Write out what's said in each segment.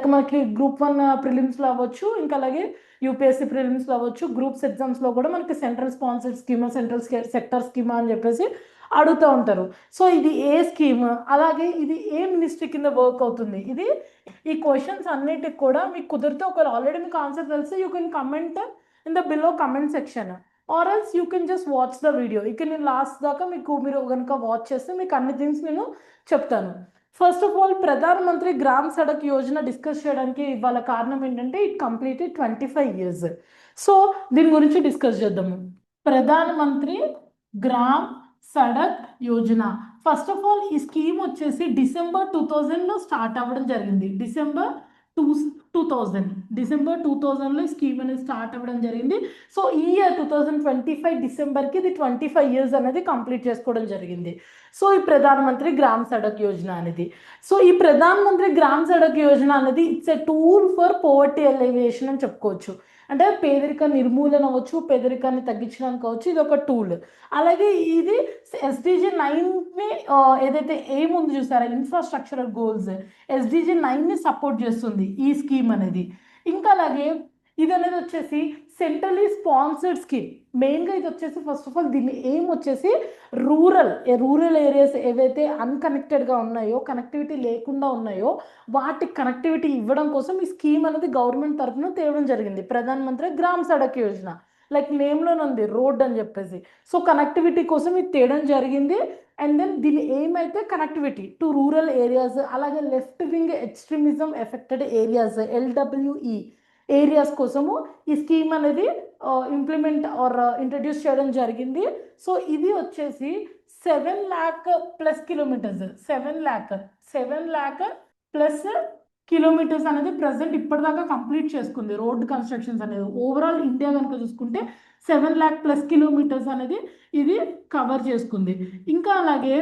Like మనకి group 1 ప్రిలిమ్స్లో అవ్వచ్చు, ఇంకా అలాగే యూపీఎస్సీ ప్రిలిమ్స్లో అవ్వచ్చు, గ్రూప్స్ ఎగ్జామ్స్లో కూడా మనకి central sponsored schema, central sector schema అని చెప్పేసి అడుగుతూ ఉంటారు. సో ఇది ఏ స్కీమ్, అలాగే ఇది ఏ మినిస్ట్రీ కింద వర్క్ అవుతుంది, ఇది ఈ క్వశ్చన్స్ అన్నిటికి కూడా మీకు కుదిరితే ఒకవేళ ఆల్రెడీ మీకు ఆన్సర్ తెలిసి you can comment in the below comment section, or else you can just watch the video. ఇక నేను లాస్ట్ దాకా మీరు కనుక వాచ్ చేస్తే మీకు అన్ని థింగ్స్ నేను చెప్తాను. First of all, Pradhan Mantri gram Sadak Yojana discuss చేయడానికి ఇవాళ కారణం ఏంటంటే ఇట్ కంప్లీటెడ్ 25 years. సో దీని గురించి డిస్కస్ చేద్దాము. Pradhan Mantri gram Sadak Yojana, first of all ఈ స్కీమ్ వచ్చేసి December 2000లో స్టార్ట్ అవ్వడం జరిగింది. డిసెంబర్ 2000లో ఈ స్కీమ్ అనేది స్టార్ట్ అవ్వడం జరిగింది. సో ఈ ఇయర్ 2025 డిసెంబర్కి ఇది 25 years అనేది కంప్లీట్ చేసుకోవడం జరిగింది. సో ఈ ప్రధాన మంత్రి గ్రామ్ సడక్ యోజన అనేది, సో ఈ ప్రధాన మంత్రి గ్రామ్ సడక్ యోజన అనేది it's a tool for poverty elevation అని చెప్పుకోవచ్చు. అంటే పేదరిక నిర్మూలన అవ్వచ్చు, పేదరికాన్ని తగ్గించడానికి అవ్వచ్చు, ఇది ఒక టూల్. అలాగే ఇది SDG 9ని ఏదైతే ఎయిమ్ ఉంది చూసారా, ఇన్ఫ్రాస్ట్రక్చరల్ గోల్స్, SDG 9ని సపోర్ట్ చేస్తుంది ఈ స్కీమ్ అనేది. ఇంకా అలాగే ఇది అనేది వచ్చేసి సెంట్రలీ స్పాన్సర్డ్ స్కీమ్. మెయిన్గా ఇది వచ్చేసి ఫస్ట్ ఆఫ్ ఆల్ దీని ఎయిమ్ వచ్చేసి రూరల్ ఏరియాస్ ఏవైతే అన్కనెక్టెడ్గా ఉన్నాయో, కనెక్టివిటీ లేకుండా ఉన్నాయో, వాటికి కనెక్టివిటీ ఇవ్వడం కోసం ఈ స్కీమ్ అనేది గవర్నమెంట్ తరఫున తేవడం జరిగింది. ప్రధాన మంత్రి గ్రామ్ సడక్ యోజన, లైక్ నేమ్లోనే ఉంది రోడ్ అని చెప్పేసి. సో కనెక్టివిటీ కోసం ఇది తేయడం జరిగింది. అండ్ దెన్ దీని ఎయిమ్ అయితే కనెక్టివిటీ టు రూరల్ ఏరియాస్, అలాగే left wing extremism affected areas, LWE areas కోసము ఈ స్కీమ్ అనేది ఇంప్లిమెంట్ ఆర్ ఇంట్రడ్యూస్ చేయడం జరిగింది. సో ఇది వచ్చేసి 7 lakh plus kilometres, 7 lakh plus kilometres అనేది ప్రజెంట్ ఇప్పటిదాకా కంప్లీట్ చేసుకుంది రోడ్ కన్స్ట్రక్షన్స్ అనేది. ఓవరాల్ ఇండియా కనుక చూసుకుంటే 7 lakh ప్లస్ కిలోమీటర్స్ అనేది ఇది కవర్ చేసుకుంది. ఇంకా అలాగే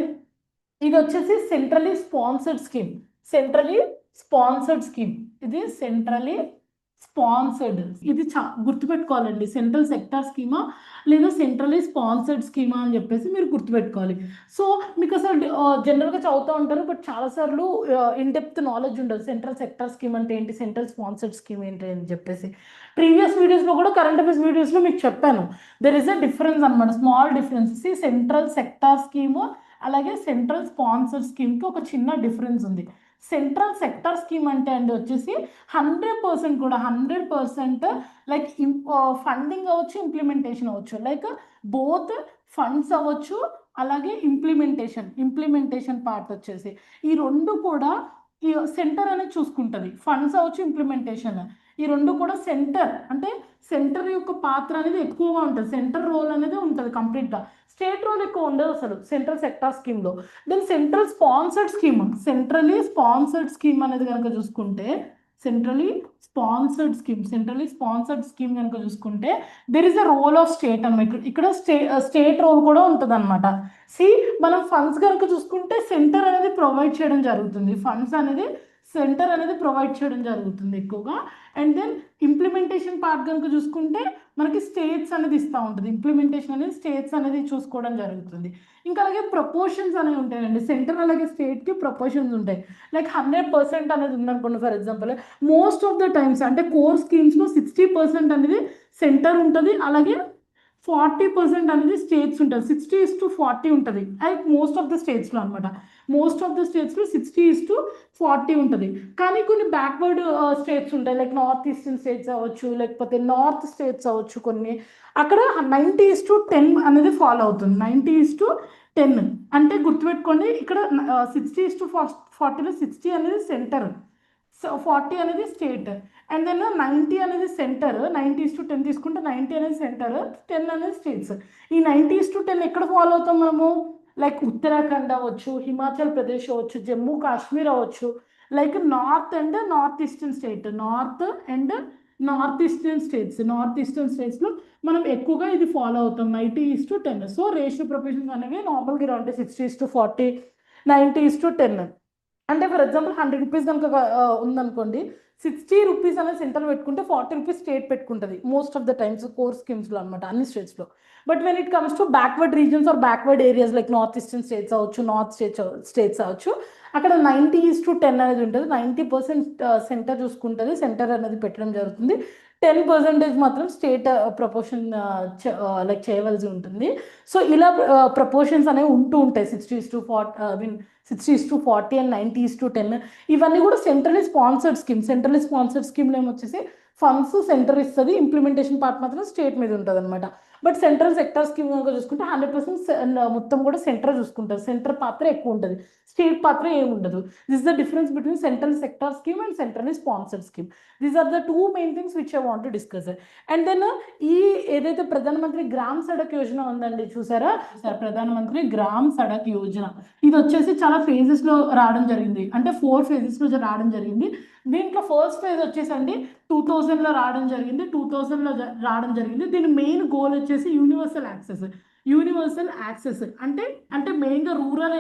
ఇది వచ్చేసి సెంట్రలీ స్పాన్సర్డ్ స్కీమ్, ఇది సెంట్రలీ స్పాన్సర్డ్, ఇది గుర్తుపెట్టుకోవాలండి. సెంట్రల్ సెక్టార్ స్కీమా లేదా సెంట్రలీ స్పాన్సర్డ్ స్కీమా అని చెప్పేసి మీరు గుర్తుపెట్టుకోవాలి. సో మీకు అసలు జనరల్గా చదువుతూ ఉంటారు, బట్ చాలాసార్లు ఇన్ డెప్త్ నాలెడ్జ్ ఉండదు. సెంట్రల్ సెక్టార్ స్కీమ్ అంటే ఏంటి, సెంట్రల్ స్పాన్సర్డ్ స్కీమ్ ఏంటి అని చెప్పేసి ప్రీవియస్ వీడియోస్లో కూడా, కరెంట్ అఫైర్స్ వీడియోస్లో మీకు చెప్పాను. దెర్ ఇస్ అ డిఫరెన్స్ అనమాట, small difference. Central sector scheme అలాగే సెంట్రల్ స్పాన్సర్డ్ స్కీమ్కి ఒక చిన్న డిఫరెన్స్ ఉంది. సెంట్రల్ సెక్టార్ స్కీమ్ అంటే అండి వచ్చేసి 100% కూడా 100% లైక్ ఫండింగ్ అవ్వచ్చు, ఇంప్లిమెంటేషన్ అవ్వచ్చు, లైక్ బోత్ ఫండ్స్ అవ్వచ్చు, అలాగే ఇంప్లిమెంటేషన్ పార్ట్ వచ్చేసి ఈ రెండు కూడా ఈ సెంటర్ అనేది చూసుకుంటుంది. ఫండ్స్ అవ్వచ్చు, ఇంప్లిమెంటేషన్, ఈ రెండు కూడా సెంటర్ అంటే సెంటర్ యొక్క పాత్ర అనేది ఎక్కువగా ఉంటుంది. సెంటర్ రోల్ అనేది ఉంటుంది కంప్లీట్గా, స్టేట్ రోల్ ఎక్కువ ఉండదు అసలు సెంట్రల్ సెక్టార్ స్కీమ్లో. దెన్ సెంట్రలీ స్పాన్సర్డ్ స్కీమ్ అనేది కనుక చూసుకుంటే, సెంట్రలీ స్పాన్సర్డ్ స్కీమ్ కనుక చూసుకుంటే there is a role of state అన్నమాట. ఇక్కడ స్టేట్ రోల్ కూడా ఉంటుంది అనమాట. మనం ఫండ్స్ కనుక చూసుకుంటే సెంటర్ అనేది ప్రొవైడ్ చేయడం జరుగుతుంది, సెంటర్ అనేది ప్రొవైడ్ చేయడం జరుగుతుంది ఎక్కువగా. అండ్ దెన్ ఇంప్లిమెంటేషన్ పార్ట్ కనుక చూసుకుంటే మనకి స్టేట్స్ అనేది ఇస్తూ ఉంటుంది, ఇంప్లిమెంటేషన్ అనేది స్టేట్స్ అనేది చూసుకోవడం జరుగుతుంది. ఇంకా అలాగే ప్రపోర్షన్స్ అనేవి ఉంటాయండి, సెంటర్ అలాగే స్టేట్కి ప్రపోర్షన్స్ ఉంటాయి. లైక్ 100% అనేది ఉందనుకోండి, for example most of the times అంటే కోర్ స్కీమ్స్లో 60% అనేది సెంటర్ ఉంటుంది, అలాగే 40% అనేది స్టేట్స్ ఉంటుంది. 60:40 ఉంటుంది లైక్ మోస్ట్ ఆఫ్ ద స్టేట్స్లో అనమాట. 60:40 ఉంటుంది. కానీ కొన్ని బ్యాక్వర్డ్ స్టేట్స్ ఉంటాయి, లైక్ నార్త్ ఈస్టర్న్ స్టేట్స్ అవ్వచ్చు, లేకపోతే నార్త్ స్టేట్స్ అవ్వచ్చు కొన్ని, అక్కడ 90:10 అనేది ఫాలో అవుతుంది. 90:10 అంటే గుర్తుపెట్టుకోండి, ఇక్కడ 60:40లో 60 అనేది సెంటర్, 40 అనేది స్టేట్, అండ్ దెన్ 90 అనేది సెంటర్. 90:10 తీసుకుంటే 90 అనేది సెంటర్, 10 అనేది స్టేట్స్. ఈ 90:10 ఎక్కడ ఫాలో అవుతాం మనము, లైక్ ఉత్తరాఖండ్ అవ్వచ్చు, హిమాచల్ ప్రదేశ్ అవ్వచ్చు, జమ్మూ కాశ్మీర్ అవ్వచ్చు, లైక్ నార్త్ ఈస్టర్న్ స్టేట్స్లో మనం ఎక్కువగా ఇది ఫాలో అవుతాం 90:10. సో రేషియో ప్రొపోర్షన్స్ అనేవి నార్మల్గా ఇలా ఉంటాయి, 60:40, 90:10. అంటే ఫర్ ఎగ్జాంపుల్ 100 రూపీస్ కనుక ఉందనుకోండి, 60 రూపీస్ అనేది సెంటర్ పెట్టుకుంటే 40 రూపీస్ స్టేట్ పెట్టుకుంటుంది most of the times core స్కీమ్స్లో అనమాట, అన్ని స్టేట్స్లో. But when it comes to backward regions or backward areas like north eastern states అవ్వచ్చు, నార్త్ స్టేట్స్ అవ్వచ్చు, అక్కడ 90:10 అనేది ఉంటుంది. 90% సెంటర్ చూసుకుంటుంది, సెంటర్ అనేది పెట్టడం జరుగుతుంది. 10% మాత్రం స్టేట్ ప్రపోర్షన్ లైక్ చేయవలసి ఉంటుంది. సో ఇలా ప్రపోర్షన్స్ అనేవి ఉంటూ ఉంటాయి. 60:40 ఐ మీన్ 60:40 అండ్ 90:10 ఇవన్నీ కూడా centrally sponsored scheme. Centrally sponsored స్కీమ్లో ఏమొచ్చేసి ఫండ్స్ సెంటర్ ఇస్తుంది, ఇంప్లిమెంటేషన్ పార్ట్ మాత్రం స్టేట్ మీద ఉంటుంది అనమాట. బట్ సెంట్రల్ సెక్టర్ స్కీమ్ కనుక చూసుకుంటే 100% మొత్తం కూడా సెంటర్ చూసుకుంటారు. సెంటర్ పాత్ర ఎక్కువ ఉంటుంది, స్టేట్ పాత్ర ఏమి ఉండదు. This the difference between central sector scheme and centrally sponsored scheme. These are the two main things which I want to discuss. And then ఈ ఏదైతే ప్రధానమంత్రి గ్రామ్ సడక్ యోజన ఉందండి, చూసారా ప్రధానమంత్రి గ్రామ్ సడక్ యోజన, ఇది వచ్చేసి చాలా ఫేజెస్లో రావడం జరిగింది. అంటే 4 phases రావడం జరిగింది. దీంట్లో ఫస్ట్ ఫేజ్ వచ్చేసండి 2000లో రావడం జరిగింది. 2000లో రావడం జరిగింది. దీని మెయిన్ గోల్ వచ్చేసి యూనివర్సల్ యాక్సెస్. యూనివర్సల్ యాక్సెస్ అంటే మెయిన్గా రూరల్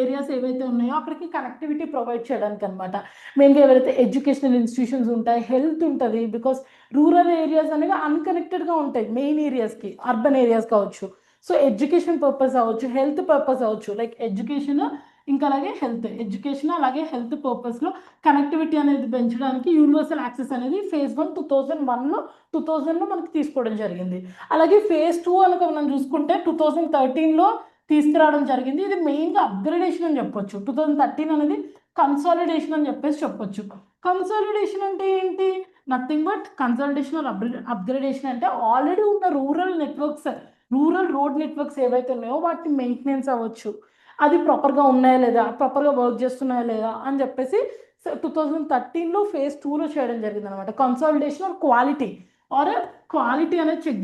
ఏరియాస్ ఏవైతే ఉన్నాయో అక్కడికి కనెక్టివిటీ ప్రొవైడ్ చేయడానికి అనమాట. మెయిన్గా ఎవరైతే ఎడ్యుకేషనల్ ఇన్స్టిట్యూషన్స్ ఉంటాయి, హెల్త్ ఉంటుంది. బికాస్ రూరల్ ఏరియాస్ అనేవి అన్కనెక్టెడ్గా ఉంటాయి మెయిన్ ఏరియాస్కి, అర్బన్ ఏరియాస్ కావచ్చు. సో ఎడ్యుకేషన్ పర్పస్ అవ్వచ్చు, హెల్త్ పర్పస్ అవ్వచ్చు. లైక్ ఎడ్యుకేషన్ ఇంకా అలాగే ఎడ్యుకేషన్ అలాగే హెల్త్ పర్పస్లో కనెక్టివిటీ అనేది పెంచడానికి యూనివర్సల్ యాక్సెస్ అనేది phase 1 2000లో మనకి తీసుకోవడం జరిగింది. అలాగే phase 2 కనుక మనం చూసుకుంటే 2013లో తీసుకురావడం జరిగింది. ఇది మెయిన్గా అప్గ్రేడేషన్ అని చెప్పొచ్చు. 2013 అనేది కన్సాలిడేషన్ అని చెప్పొచ్చు. కన్సాలిడేషన్ అంటే ఏంటి? Nothing but consolidation or upgradation అంటే ఆల్రెడీ ఉన్న రూరల్ రోడ్ నెట్వర్క్స్ ఏవైతే ఉన్నాయో వాటిని మెయింటెనెన్స్ అవ్వచ్చు, అది ప్రాపర్గా ఉన్నాయా లేదా, ప్రాపర్గా వర్క్ చేస్తున్నాయా లేదా అని చెప్పేసి 2013లో phase 2లో చేయడం జరిగింది అనమాట. కన్సాలిడేషన్ ఆర్ క్వాలిటీ అనేది చెక్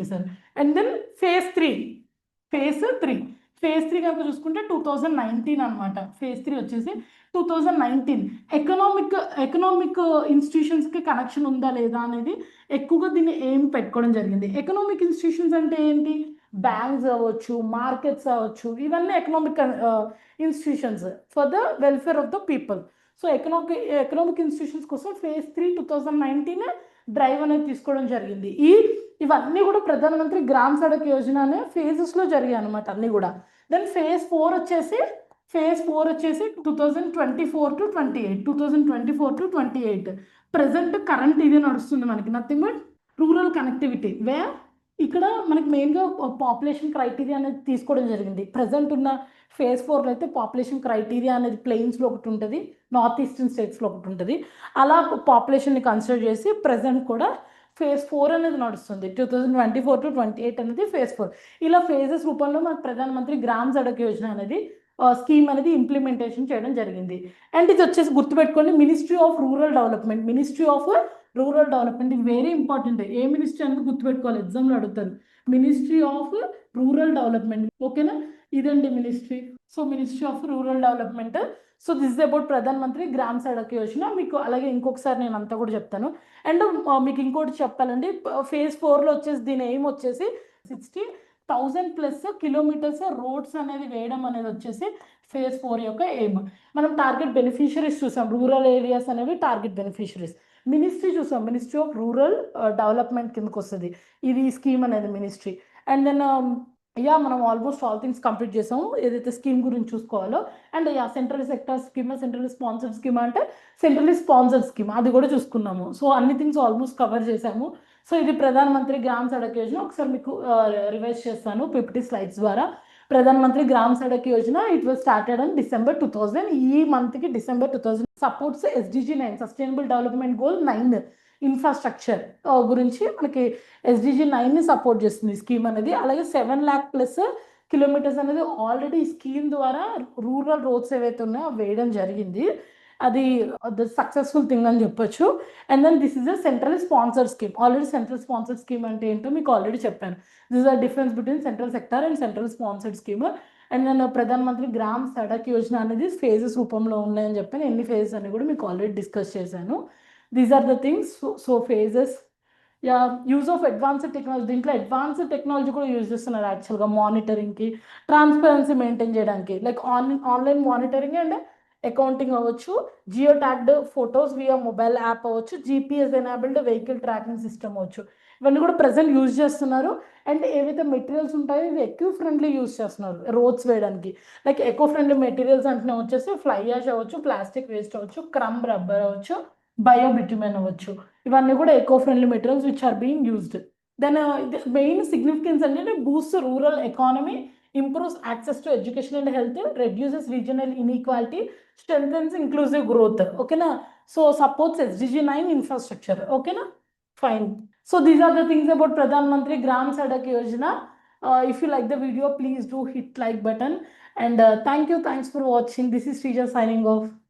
చేశారు. అండ్ దెన్ phase 3 కనుక చూసుకుంటే 2019 అనమాట. phase 3 వచ్చేసి 2019 ఎకనామిక్ ఇన్స్టిట్యూషన్స్కి కనెక్షన్ ఉందా లేదా అనేది ఎక్కువగా దీన్ని ఏం పెట్టుకోవడం జరిగింది. ఎకనామిక్ ఇన్స్టిట్యూషన్స్ అంటే ఏంటి? బ్యాంక్స్ అవ్వచ్చు, మార్కెట్స్ అవ్వచ్చు, ఇవన్నీ economic institutions for the welfare of the people. So economic institutions కోసం phase 3 2019 డ్రైవ్ అనేది తీసుకోవడం జరిగింది. ఇవన్నీ కూడా ప్రధానమంత్రి గ్రామ్ సడక్ యోజన అనే ఫేజెస్లో జరిగాయి అనమాట అన్నీ కూడా. దెన్ phase 4 వచ్చేసి 2024 to 28 ప్రజెంట్ కరెంట్ ఇది నడుస్తుంది మనకి. నథింగ్ బట్ రూరల్ కనెక్టివిటీ ఇక్కడ మనకి మెయిన్గా పాపులేషన్ క్రైటీరియా అనేది తీసుకోవడం జరిగింది. ప్రజెంట్ ఉన్న phase 4లో అయితే పాపులేషన్ క్రైటీరియా అనేది ప్లెయిన్స్లో ఒకటి ఉంటుంది, నార్త్ ఈస్టర్న్ స్టేట్స్లో ఒకటి ఉంటుంది. అలా పాపులేషన్ని కన్సిడర్ చేసి ప్రజెంట్ కూడా phase 4 అనేది నడుస్తుంది. 2024 to 28 అనేది phase 4. ఇలా ఫేజెస్ రూపంలో మనకు ప్రధానమంత్రి గ్రామ్ సడక్ యోజన అనేది స్కీమ్ అనేది ఇంప్లిమెంటేషన్ చేయడం జరిగింది. అండ్ ఇది వచ్చేసి గుర్తుపెట్టుకోండి, మినిస్ట్రీ ఆఫ్ రూరల్ డెవలప్మెంట్ ఇది వెరీ ఇంపార్టెంట్. ఏ మినిస్ట్రీ అనేది గుర్తుపెట్టుకోవాలి, ఎగ్జామ్లో అడుగుతారు. మినిస్ట్రీ ఆఫ్ రూరల్ డెవలప్మెంట్, ఓకేనా? ఇదండి ministry. So ministry of rural development. So this is about ప్రధానమంత్రి గ్రామ్ సడక్ యోజన. మీకు అలాగే ఇంకొకసారి నేను అంతా కూడా చెప్తాను. అండ్ మీకు ఇంకోటి చెప్పాలండి, phase 4లో వచ్చేసి దీని ఎయిమ్ వచ్చేసి 60,000+ కిలోమీటర్స్ రోడ్స్ అనేది వేయడం అనేది వచ్చేసి phase 4 యొక్క ఎయిమ్. మనం టార్గెట్ బెనిఫిషరీస్ చూసాం, రూరల్ ఏరియాస్ అనేవి టార్గెట్ బెనిఫిషరీస్. మినిస్ట్రీ చూసాం, మినిస్ట్రీ ఆఫ్ రూరల్ డెవలప్మెంట్ కిందకి వస్తుంది ఇది స్కీమ్ అనేది మినిస్ట్రీ. అండ్ దెన్ మనం ఆల్మోస్ట్ ఆల్ థింగ్స్ కంప్లీట్ చేసాము ఏదైతే స్కీమ్ గురించి చూసుకోవాలో. And central sector scheme, central sponsored scheme అంటే సెంట్రల్లీ స్పాన్సర్డ్ స్కీమ్, అది కూడా చూసుకున్నాము. సో అన్ని థింగ్స్ ఆల్మోస్ట్ కవర్ చేసాము. సో ఇది ప్రధానమంత్రి గ్రామ్ సడక్ యోజన. ఒకసారి మీకు రివైజ్ చేస్తాను PPT స్లైడ్స్ ద్వారా. Pradhan Mantri Gram Sadak Yojana it was started on December 2000. ఈ మంత్కి December 2000 supports SDG 9 sustainable development goal 9 infrastructure గురించి మనకి SDG 9ని సపోర్ట్ చేస్తుంది స్కీమ్ అనేది. అలాగే 7 lakh+ కిలోమీటర్స్ అనేది ఆల్రెడీ ఈ స్కీమ్ ద్వారా రూరల్ రోడ్స్ ఏవైతే ఉన్నాయో వేయడం జరిగింది. అది సక్సెస్ఫుల్ థింగ్ అని చెప్పొచ్చు. And then this is a central sponsored scheme. Already central sponsored scheme అంటే ఏంటో మీకు ఆల్రెడీ చెప్పాను. This is the difference between central sector and central sponsored scheme. And నేను ప్రధానమంత్రి గ్రామ్ సడక్ యోజన అనేది ఫేజెస్ రూపంలో ఉన్నాయని చెప్పాను. ఎన్ని ఫేజెస్ అని కూడా మీకు ఆల్రెడీ డిస్కస్ చేశాను. These are the things. So phases. Use of advanced technology, దీంట్లో అడ్వాన్స్డ్ టెక్నాలజీ కూడా యూజ్ చేస్తున్నారు యాక్చువల్గా మానిటరింగ్కి, ట్రాన్స్పరెన్సీ మెయింటైన్ చేయడానికి. Like online monitoring and accounting అవ్వచ్చు, geo tagged photos via mobile app అవ్వచ్చు, GPS enabled vehicle tracking system అవ్వచ్చు. ఇవన్నీ కూడా ప్రజెంట్ యూజ్ చేస్తున్నారు. అండ్ ఏవైతే మెటీరియల్స్ ఉంటాయో ఇవి ఎకో ఫ్రెండ్లీ యూజ్ చేస్తున్నారు రోడ్స్ వేయడానికి. లైక్ ఎకో ఫ్రెండ్లీ మెటీరియల్స్ అంటే వచ్చేసి ఫ్లై యాష్ అవ్వచ్చు, ప్లాస్టిక్ వేస్ట్ అవ్వచ్చు, క్రమ్ రబ్బర్ అవ్వచ్చు, బయో బిట్యుమెన్ అవ్వచ్చు. ఇవన్నీ కూడా eco friendly materials which are being used. Then main significance అంటే boost rural economy, improves access to education and health, reduces regional inequality, strengthens inclusive growth. Okay na? So supports SDG 9 infrastructure. Okay na? Fine. So these are the things about Pradhan Mantri Gram Sadak Yojana. If you like the video, please do hit like button. And thanks for watching. This is Srija signing off.